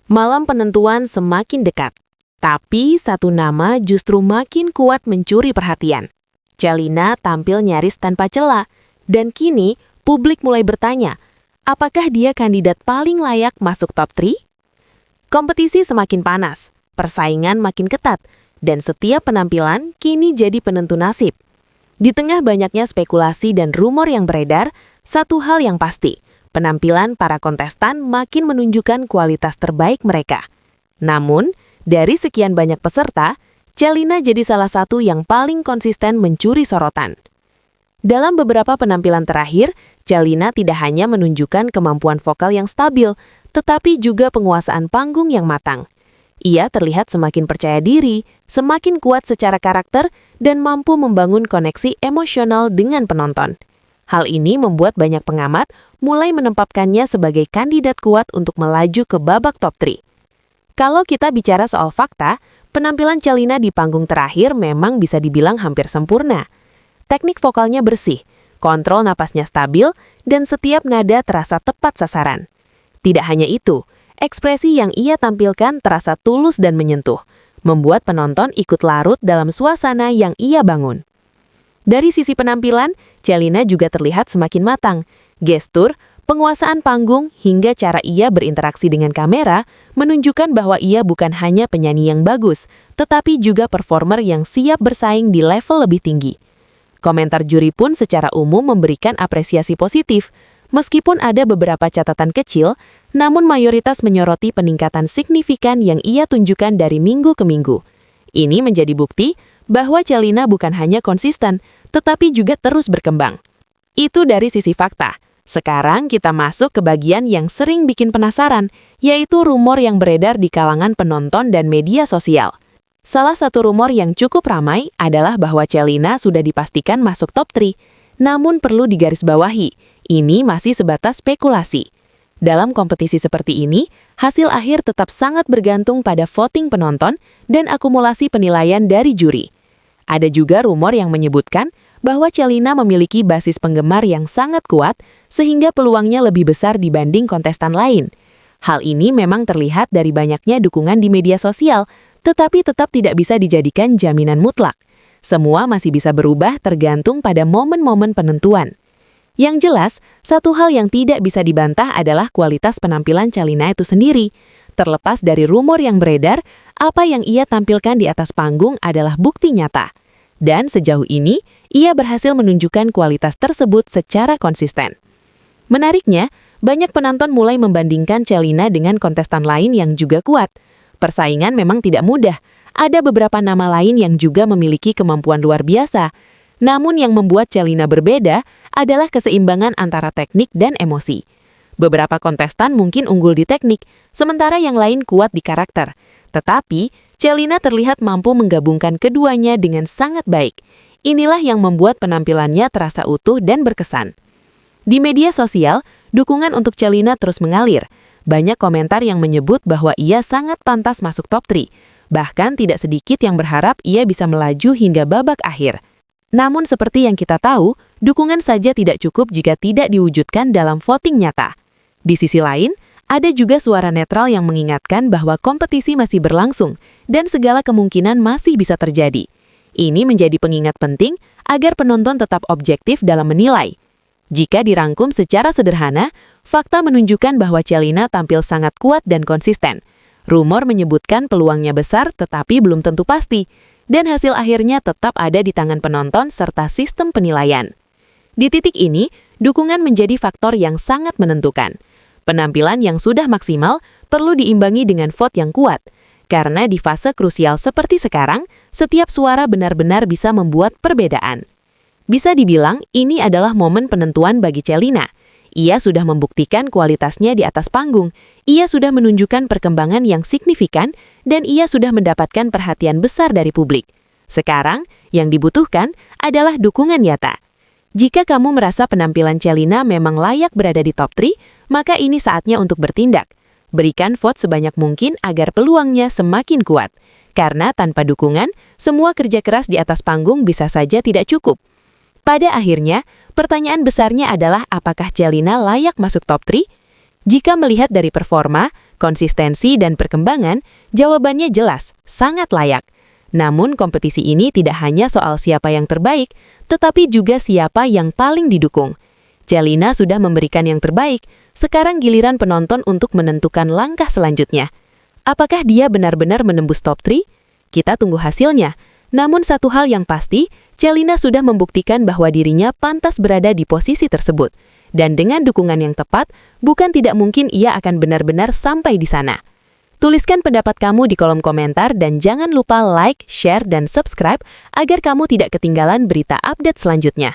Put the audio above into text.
Malam penentuan semakin dekat, tapi satu nama justru makin kuat mencuri perhatian. Celina tampil nyaris tanpa celah, dan kini publik mulai bertanya, apakah dia kandidat paling layak masuk top 3? Kompetisi semakin panas, persaingan makin ketat, dan setiap penampilan kini jadi penentu nasib. Di tengah banyaknya spekulasi dan rumor yang beredar, satu hal yang pasti, penampilan para kontestan makin menunjukkan kualitas terbaik mereka. Namun, dari sekian banyak peserta, Celina jadi salah satu yang paling konsisten mencuri sorotan. Dalam beberapa penampilan terakhir, Celina tidak hanya menunjukkan kemampuan vokal yang stabil, tetapi juga penguasaan panggung yang matang. Ia terlihat semakin percaya diri, semakin kuat secara karakter, dan mampu membangun koneksi emosional dengan penonton. Hal ini membuat banyak pengamat mulai menempatkannya sebagai kandidat kuat untuk melaju ke babak top 3. Kalau kita bicara soal fakta, penampilan Celina di panggung terakhir memang bisa dibilang hampir sempurna. Teknik vokalnya bersih, kontrol napasnya stabil, dan setiap nada terasa tepat sasaran. Tidak hanya itu, ekspresi yang ia tampilkan terasa tulus dan menyentuh, membuat penonton ikut larut dalam suasana yang ia bangun. Dari sisi penampilan, Celina juga terlihat semakin matang. Gestur, penguasaan panggung, hingga cara ia berinteraksi dengan kamera menunjukkan bahwa ia bukan hanya penyanyi yang bagus, tetapi juga performer yang siap bersaing di level lebih tinggi. Komentar juri pun secara umum memberikan apresiasi positif. Meskipun ada beberapa catatan kecil, namun mayoritas menyoroti peningkatan signifikan yang ia tunjukkan dari minggu ke minggu. Ini menjadi bukti bahwa Celina bukan hanya konsisten, tetapi juga terus berkembang. Itu dari sisi fakta. Sekarang kita masuk ke bagian yang sering bikin penasaran, yaitu rumor yang beredar di kalangan penonton dan media sosial. Salah satu rumor yang cukup ramai adalah bahwa Celina sudah dipastikan masuk top 3. Namun perlu digarisbawahi, ini masih sebatas spekulasi. Dalam kompetisi seperti ini, hasil akhir tetap sangat bergantung pada voting penonton dan akumulasi penilaian dari juri. Ada juga rumor yang menyebutkan bahwa Celina memiliki basis penggemar yang sangat kuat sehingga peluangnya lebih besar dibanding kontestan lain. Hal ini memang terlihat dari banyaknya dukungan di media sosial, tetapi tetap tidak bisa dijadikan jaminan mutlak. Semua masih bisa berubah tergantung pada momen-momen penentuan. Yang jelas, satu hal yang tidak bisa dibantah adalah kualitas penampilan Celina itu sendiri. Terlepas dari rumor yang beredar, apa yang ia tampilkan di atas panggung adalah bukti nyata. Dan sejauh ini, ia berhasil menunjukkan kualitas tersebut secara konsisten. Menariknya, banyak penonton mulai membandingkan Celina dengan kontestan lain yang juga kuat. Persaingan memang tidak mudah. Ada beberapa nama lain yang juga memiliki kemampuan luar biasa. Namun yang membuat Celina berbeda adalah keseimbangan antara teknik dan emosi. Beberapa kontestan mungkin unggul di teknik, sementara yang lain kuat di karakter. Tetapi, Celina terlihat mampu menggabungkan keduanya dengan sangat baik. Inilah yang membuat penampilannya terasa utuh dan berkesan. Di media sosial, dukungan untuk Celina terus mengalir. Banyak komentar yang menyebut bahwa ia sangat pantas masuk top 3. Bahkan tidak sedikit yang berharap ia bisa melaju hingga babak akhir. Namun seperti yang kita tahu, dukungan saja tidak cukup jika tidak diwujudkan dalam voting nyata. Di sisi lain, ada juga suara netral yang mengingatkan bahwa kompetisi masih berlangsung dan segala kemungkinan masih bisa terjadi. Ini menjadi pengingat penting agar penonton tetap objektif dalam menilai. Jika dirangkum secara sederhana, fakta menunjukkan bahwa Celina tampil sangat kuat dan konsisten. Rumor menyebutkan peluangnya besar tetapi belum tentu pasti, dan hasil akhirnya tetap ada di tangan penonton serta sistem penilaian. Di titik ini, dukungan menjadi faktor yang sangat menentukan. Penampilan yang sudah maksimal perlu diimbangi dengan vote yang kuat, karena di fase krusial seperti sekarang, setiap suara benar-benar bisa membuat perbedaan. Bisa dibilang, ini adalah momen penentuan bagi Celina. Ia sudah membuktikan kualitasnya di atas panggung, ia sudah menunjukkan perkembangan yang signifikan, dan ia sudah mendapatkan perhatian besar dari publik. Sekarang, yang dibutuhkan adalah dukungan nyata. Jika kamu merasa penampilan Celina memang layak berada di top 3, maka ini saatnya untuk bertindak. Berikan vote sebanyak mungkin agar peluangnya semakin kuat. Karena tanpa dukungan, semua kerja keras di atas panggung bisa saja tidak cukup. Pada akhirnya, pertanyaan besarnya adalah apakah Celina layak masuk top 3? Jika melihat dari performa, konsistensi dan perkembangan, jawabannya jelas, sangat layak. Namun kompetisi ini tidak hanya soal siapa yang terbaik, tetapi juga siapa yang paling didukung. Celina sudah memberikan yang terbaik, sekarang giliran penonton untuk menentukan langkah selanjutnya. Apakah dia benar-benar menembus top 3? Kita tunggu hasilnya. Namun satu hal yang pasti, Celina sudah membuktikan bahwa dirinya pantas berada di posisi tersebut. Dan dengan dukungan yang tepat, bukan tidak mungkin ia akan benar-benar sampai di sana. Tuliskan pendapat kamu di kolom komentar dan jangan lupa like, share, dan subscribe agar kamu tidak ketinggalan berita update selanjutnya.